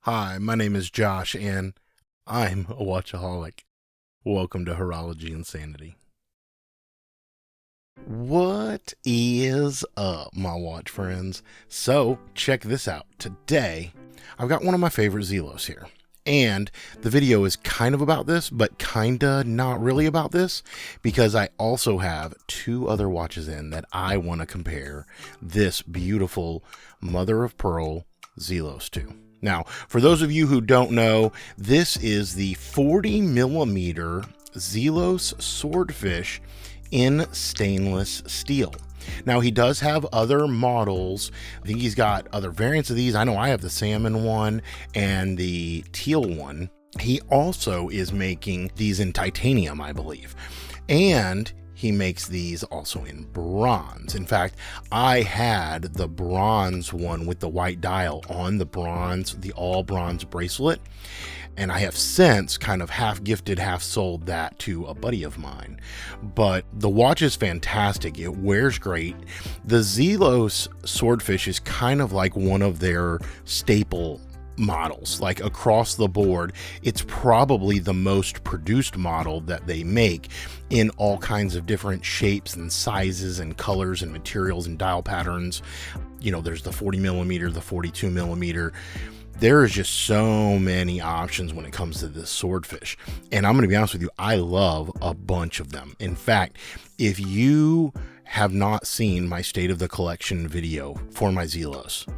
Hi, my name is Josh, and I'm a watchaholic. Welcome to Horology Insanity. What is up, my watch friends? So, check this out. Today, I've got one of my favorite Zelos here. And the video is kind of about this, but kinda not really about this, because I also have two other watches in that I want to compare this beautiful mother-of-pearl Zelos to. Now, for those of you who don't know, this is the 40 millimeter Zelos Swordfish in stainless steel. Now, he does have other models. I think he's got other variants of these. I know I have the salmon one and the teal one. He also is making these in titanium, I believe. And he makes these also in bronze. In fact, I had the bronze one with the white dial on the bronze, the all bronze bracelet. And I have since kind of half gifted, half sold that to a buddy of mine. But the watch is fantastic. It wears great. The Zelos Swordfish is kind of like one of their staple models, like across the board. It's probably the most produced model that they make in all kinds of different shapes and sizes and colors and materials and dial patterns. You know, there's the 40 millimeter, the 42 millimeter. There is just so many options when it comes to this Swordfish. And I'm going to be honest with you, I love a bunch of them. In fact, if you have not seen my State of the Collection video for my Zelos,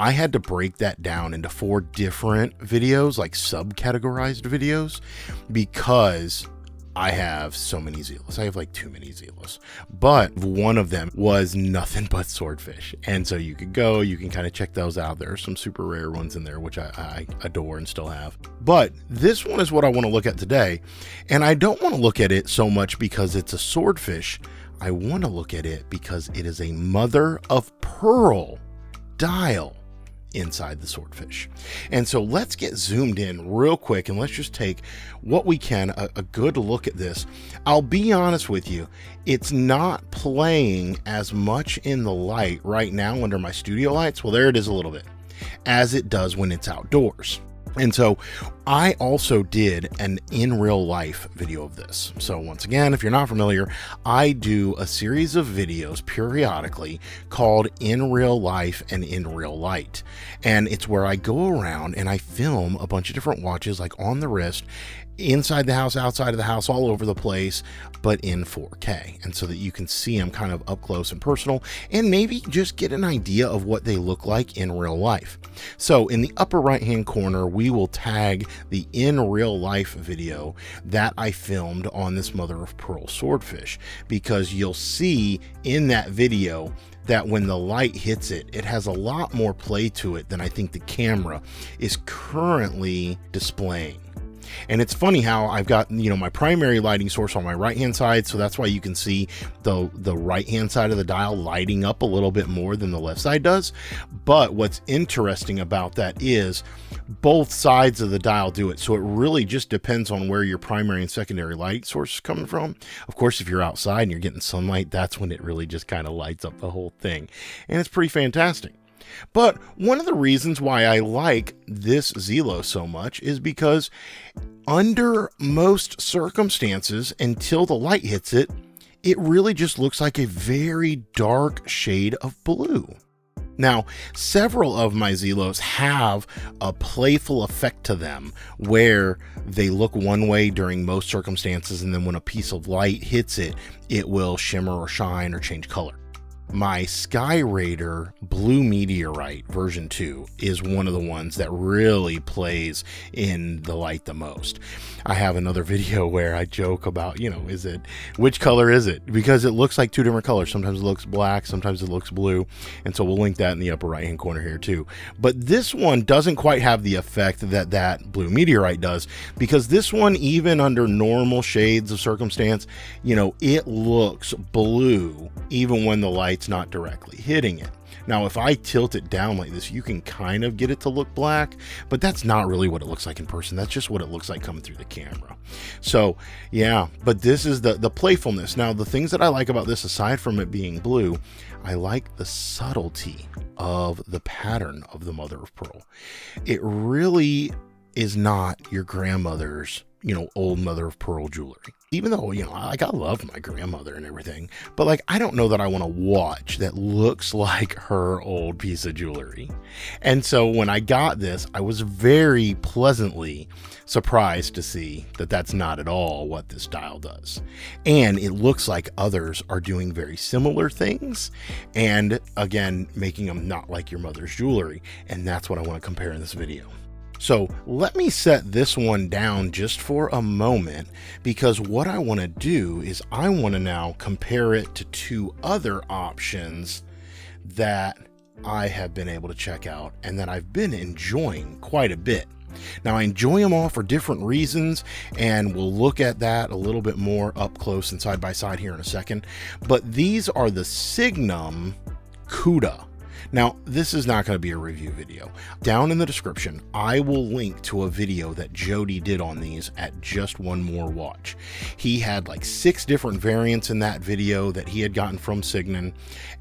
I had to break that down into 4 different videos, like subcategorized videos, because I have so many Zelos. I have like too many Zelos. But one of them was nothing but Swordfish. And so you could go, you can kind of check those out. There are some super rare ones in there, which I adore and still have. But this one is what I want to look at today. And I don't want to look at it so much because it's a Swordfish. I want to look at it because it is a mother-of-pearl dial inside the Swordfish. And so let's get zoomed in real quick and let's just take what we can, a good look at this. I'll be honest with you, it's not playing as much in the light right now under my studio lights. Well, there it is a little bit, as it does when it's outdoors. And so I also did an in real life video of this. So once again, if you're not familiar, I do a series of videos periodically called In Real Life and In Real Light. And it's where I go around and I film a bunch of different watches, like on the wrist, inside the house, outside of the house, all over the place, but in 4K. And so that you can see them kind of up close and personal, and maybe just get an idea of what they look like in real life. So in the upper right hand corner, we will tag the in real life video that I filmed on this mother-of-pearl Swordfish, because you'll see in that video that when the light hits it, it has a lot more play to it than I think the camera is currently displaying. And it's funny how I've got, you know, my primary lighting source on my right hand side, so that's why you can see the right hand side of the dial lighting up a little bit more than the left side does. But what's interesting about that is both sides of the dial do it, so it really just depends on where your primary and secondary light source is coming from. Of course, if you're outside and you're getting sunlight, that's when it really just kind of lights up the whole thing, and it's pretty fantastic. But one of the reasons why I like this Zelos so much is because under most circumstances, until the light hits it, it really just looks like a very dark shade of blue. Now, several of my Zelos have a playful effect to them where they look one way during most circumstances, and then when a piece of light hits it, it will shimmer or shine or change color. My Sky Raider Blue Meteorite version 2 is one of the ones that really plays in the light the most. I have another video where I joke about, you know, which color is it? Because it looks like 2 different colors. Sometimes it looks black, sometimes it looks blue. And so we'll link that in the upper right hand corner here too. But this one doesn't quite have the effect that Blue Meteorite does, because this one, even under normal shades of circumstance, you know, it looks blue even when the light's not directly hitting it. Now, if I tilt it down like this, you can kind of get it to look black, but that's not really what it looks like in person. That's just what it looks like coming through the camera. So yeah, but this is the playfulness. Now, the things that I like about this, aside from it being blue, I like the subtlety of the pattern of the mother of pearl. It really is not your grandmother's, old mother of pearl jewelry. Even though, I love my grandmother and everything, but like, I don't know that I want a watch that looks like her old piece of jewelry. And so when I got this, I was very pleasantly surprised to see that that's not at all what this dial does. And it looks like others are doing very similar things. And again, making them not like your mother's jewelry. And that's what I want to compare in this video. So let me set this one down just for a moment, because what I want to do is I want to now compare it to two other options that I have been able to check out and that I've been enjoying quite a bit. Now, I enjoy them all for different reasons, and we'll look at that a little bit more up close and side by side here in a second. But these are the Signum Cuda. Now, this is not going to be a review video. Down in the description, I will link to a video that Jody did on these at Just One More Watch. He had like 6 different variants in that video that he had gotten from Signum,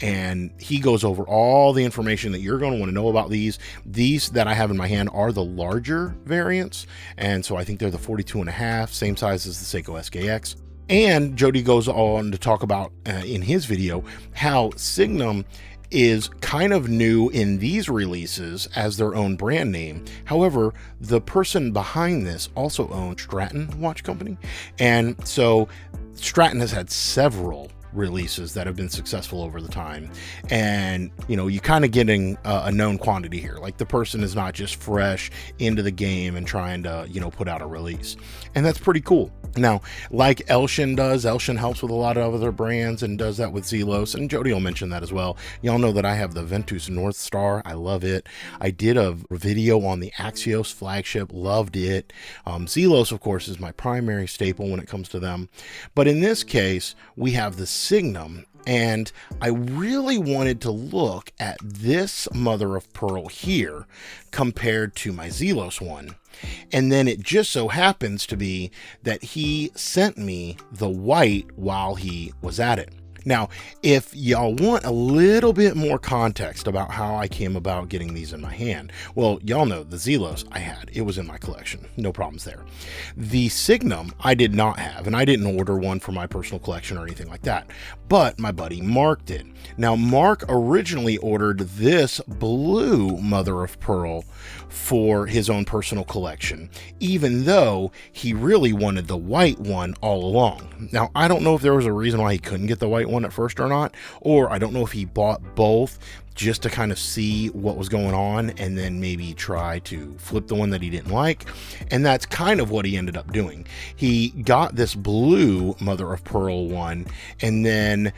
and he goes over all the information that you're going to want to know about these. These that I have in my hand are the larger variants, and so I think they're the 42.5, same size as the Seiko SKX. And Jody goes on to talk about in his video how Signum is kind of new in these releases as their own brand name. However, the person behind this also owns Stratton Watch Company. And so Stratton has had several releases that have been successful over the time, and you kind of getting a known quantity here. Like, the person is not just fresh into the game and trying to put out a release, and that's pretty cool. Now, like Elshin does, Elshin helps with a lot of other brands and does that with Zelos, and Jody will mention that as well. Y'all know that I have the Ventus North Star. I love it. I did a video on the Axios flagship, loved it. Zelos, of course, is my primary staple when it comes to them, but in this case we have the Signum, and I really wanted to look at this mother of pearl here compared to my Zelos one. And then it just so happens to be that he sent me the white while he was at it. Now, if y'all want a little bit more context about how I came about getting these in my hand, well, y'all know the Zelos I had. It was in my collection. No problems there. The Signum I did not have, and I didn't order one for my personal collection or anything like that. But my buddy Mark did. Now, Mark originally ordered this blue mother of pearl for his own personal collection, even though he really wanted the white one all along. Now, I don't know if there was a reason why he couldn't get the white one at first or not, or I don't know if he bought both just to kind of see what was going on and then maybe try to flip the one that he didn't like. And that's kind of what he ended up doing. He got this blue mother of pearl one and then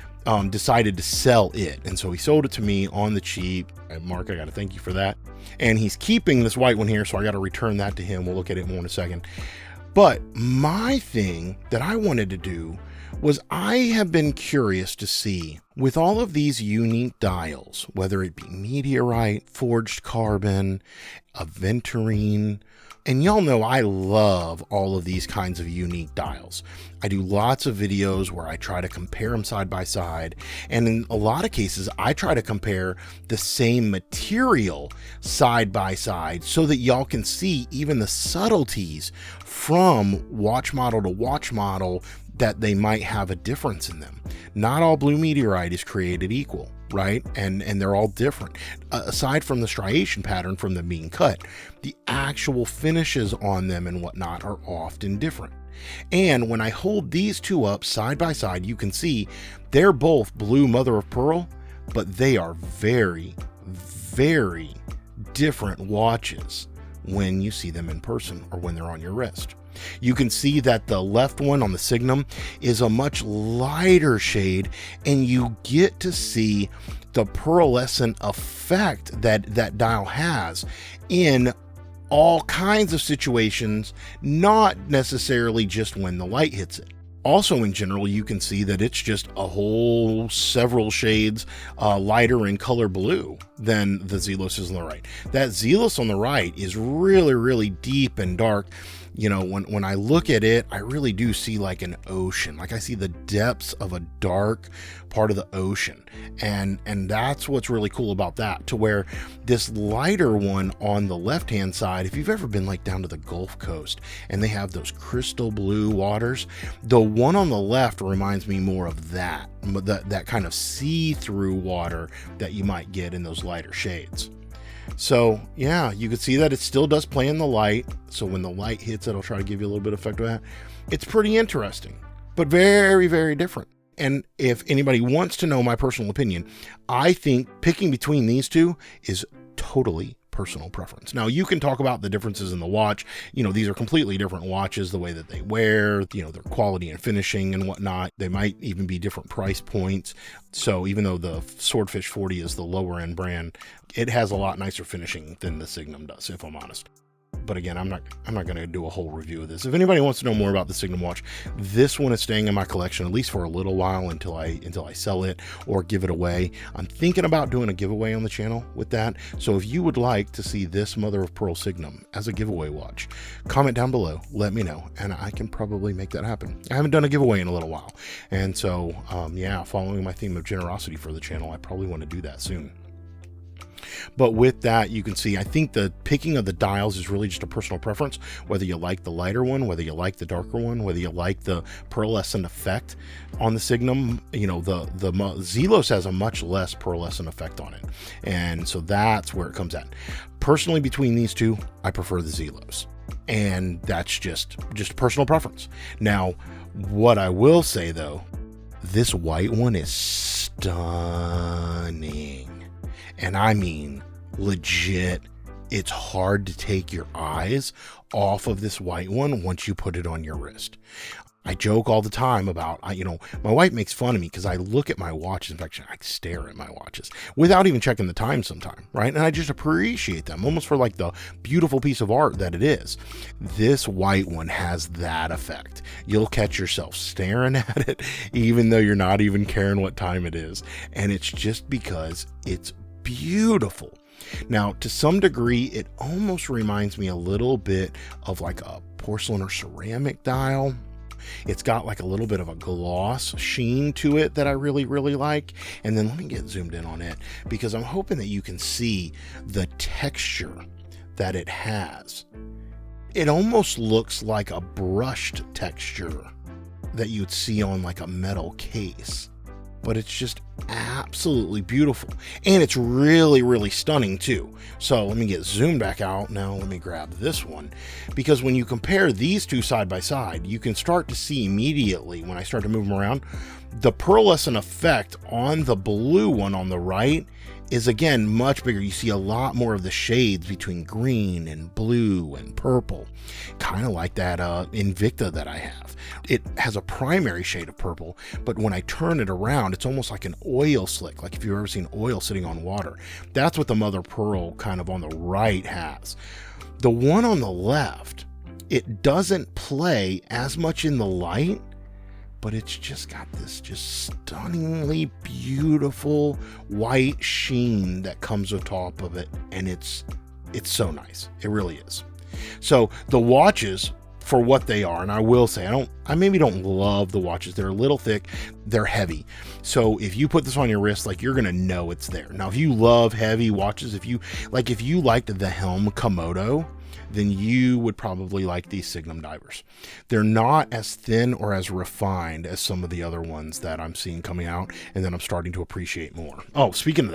decided to sell it, and so he sold it to me on the cheap. Mark, I gotta thank you for that. And he's keeping this white one here, so I gotta return that to him. We'll look at it more in a second. But my thing that I wanted to do was, I have been curious to see, with all of these unique dials, whether it be meteorite, forged carbon, aventurine, and y'all know I love all of these kinds of unique dials. I do lots of videos where I try to compare them side by side, and in a lot of cases I try to compare the same material side by side so that y'all can see even the subtleties from watch model to watch model, that they might have a difference in them. Not all blue meteorite is created equal, right? And they're all different. Aside from the striation pattern from them being cut, the actual finishes on them and whatnot are often different. And when I hold these two up side by side, you can see they're both blue mother of pearl, but they are very, very different watches when you see them in person or when they're on your wrist. You can see that the left one on the Signum is a much lighter shade, and you get to see the pearlescent effect that dial has in all kinds of situations, not necessarily just when the light hits it. Also, in general, you can see that it's just a whole several shades lighter in color blue than the Zelos is on the right. That Zelos on the right is really, really deep and dark. You know, when I look at it, I really do see like an ocean. Like I see the depths of a dark part of the ocean. And that's what's really cool about that, to where this lighter one on the left-hand side, if you've ever been like down to the Gulf Coast and they have those crystal blue waters, the one on the left reminds me more of that kind of see-through water that you might get in those lighter shades. So yeah, you can see that it still does play in the light. So when the light hits it, I'll try to give you a little bit of effect of that. It's pretty interesting, but very, very different. And if anybody wants to know my personal opinion, I think picking between these two is totally personal preference. Now, you can talk about the differences in the watch. You know, these are completely different watches, the way that they wear, you know, their quality and finishing and whatnot. They might even be different price points. So even though the Swordfish 40 is the lower end brand, it has a lot nicer finishing than the Signum does, if I'm honest. But again, I'm not going to do a whole review of this. If anybody wants to know more about the Signum watch, this one is staying in my collection at least for a little while until I sell it or give it away. I'm thinking about doing a giveaway on the channel with that. So if you would like to see this Mother-of-Pearl Signum as a giveaway watch, comment down below, let me know, and I can probably make that happen. I haven't done a giveaway in a little while. And so, yeah, following my theme of generosity for the channel, I probably want to do that soon. But with that, you can see, I think the picking of the dials is really just a personal preference, whether you like the lighter one, whether you like the darker one, whether you like the pearlescent effect on the Signum. You know, the Zelos has a much less pearlescent effect on it. And so that's where it comes at. Personally, between these two, I prefer the Zelos. And that's just personal preference. Now, what I will say though, this white one is stunning. And I mean, legit, it's hard to take your eyes off of this white one once you put it on your wrist. I joke all the time about, you know, my wife makes fun of me because I look at my watches. In fact, I stare at my watches without even checking the time sometime, right? And I just appreciate them almost for like the beautiful piece of art that it is. This white one has that effect. You'll catch yourself staring at it, even though you're not even caring what time it is. And it's just because it's beautiful. Now, to some degree, it almost reminds me a little bit of like a porcelain or ceramic dial. It's got like a little bit of a gloss sheen to it that I really, really like. And then let me get zoomed in on it because I'm hoping that you can see the texture that it has. It almost looks like a brushed texture that you'd see on like a metal case. But it's just absolutely beautiful. And it's really, really stunning too. So let me get zoomed back out. Now let me grab this one. Because when you compare these two side by side, you can start to see immediately when I start to move them around, the pearlescent effect on the blue one on the right is again much bigger. You see a lot more of the shades between green and blue and purple, kind of like that Invicta that I have. It has a primary shade of purple, but when I turn it around, it's almost like an oil slick, like if you've ever seen oil sitting on water. That's what the Mother-of-Pearl kind of on the right has. The one on the left, it doesn't play as much in the light, but it's just got this just stunningly beautiful white sheen that comes atop of it, and it's so nice. It really is. So the watches, for what they are, and I will say, I maybe don't love the watches. They're a little thick, they're heavy. So if you put this on your wrist, like, you're gonna know it's there. Now, if you love heavy watches, if you liked the Helm Komodo, then you would probably like these Signum divers. They're not as thin or as refined as some of the other ones that I'm seeing coming out, and then I'm starting to appreciate more. Oh, speaking of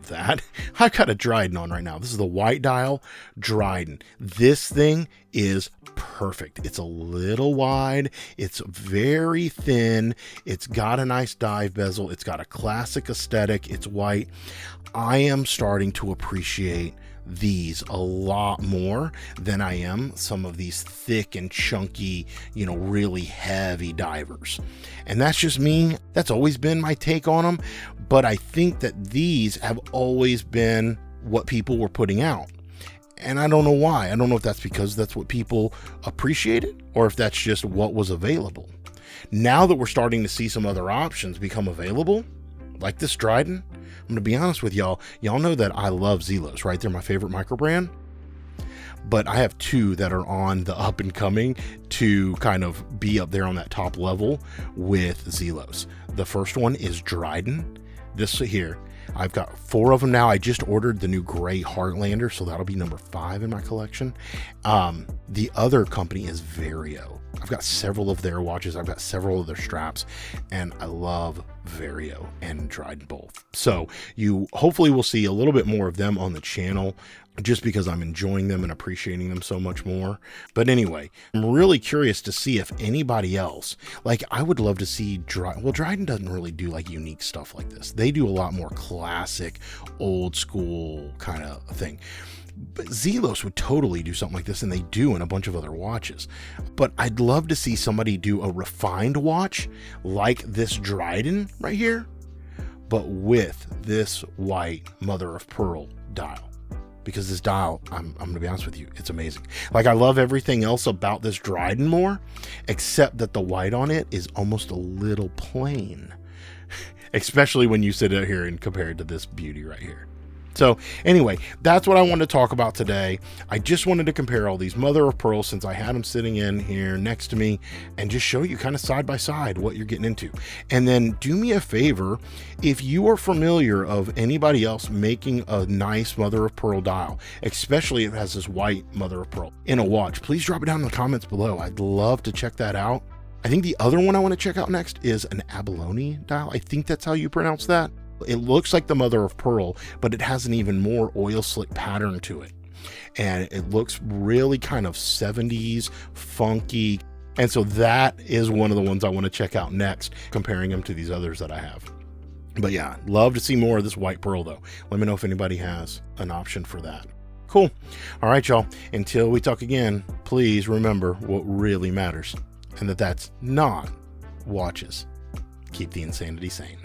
that, I've got a Dryden on right now. This is the white dial Dryden. This thing is perfect. It's a little wide. It's very thin. It's got a nice dive bezel. It's got a classic aesthetic. It's white. I am starting to appreciate these a lot more than I am some of these thick and chunky, you know, really heavy divers. And that's just me. That's always been my take on them. But I think that these have always been what people were putting out. And I don't know why. I don't know if that's because that's what people appreciated or if that's just what was available. Now that we're starting to see some other options become available, like this Dryden, I'm going to be honest with y'all. Y'all know that I love Zelos, right? They're my favorite micro brand. But I have two that are on the up and coming to kind of be up there on that top level with Zelos. The first one is Dryden. This here, I've got 4 of them now. I just ordered the new gray Heartlander, so that'll be number 5 in my collection. The other company is Vario. I've got several of their watches. I've got several of their straps, and I love Vario and Dryden both. So you hopefully will see a little bit more of them on the channel, just because I'm enjoying them and appreciating them so much more. But anyway, I'm really curious to see if anybody else, like I would love to see Dryden doesn't really do like unique stuff like this. They do a lot more classic, old school kind of thing. But Zelos would totally do something like this, and they do in a bunch of other watches. But I'd love to see somebody do a refined watch like this Dryden right here, but with this white mother-of-pearl dial. Because this dial, I'm going to be honest with you, it's amazing. Like, I love everything else about this Dryden more, except that the white on it is almost a little plain. Especially when you sit out here and compare it to this beauty right here. So anyway, that's what I wanted to talk about today. I just wanted to compare all these mother of pearl since I had them sitting in here next to me and just show you kind of side by side what you're getting into. And then do me a favor, if you are familiar of anybody else making a nice mother of pearl dial, especially if it has this white mother of pearl in a watch, please drop it down in the comments below. I'd love to check that out. I think the other one I want to check out next is an abalone dial. I think that's how you pronounce that. It looks like the mother of pearl, but it has an even more oil slick pattern to it. And it looks really kind of 70s funky. And so that is one of the ones I want to check out next, comparing them to these others that I have. But yeah, love to see more of this white pearl though. Let me know if anybody has an option for that. Cool. All right, y'all. Until we talk again, please remember what really matters, and that's not watches. Keep the insanity sane.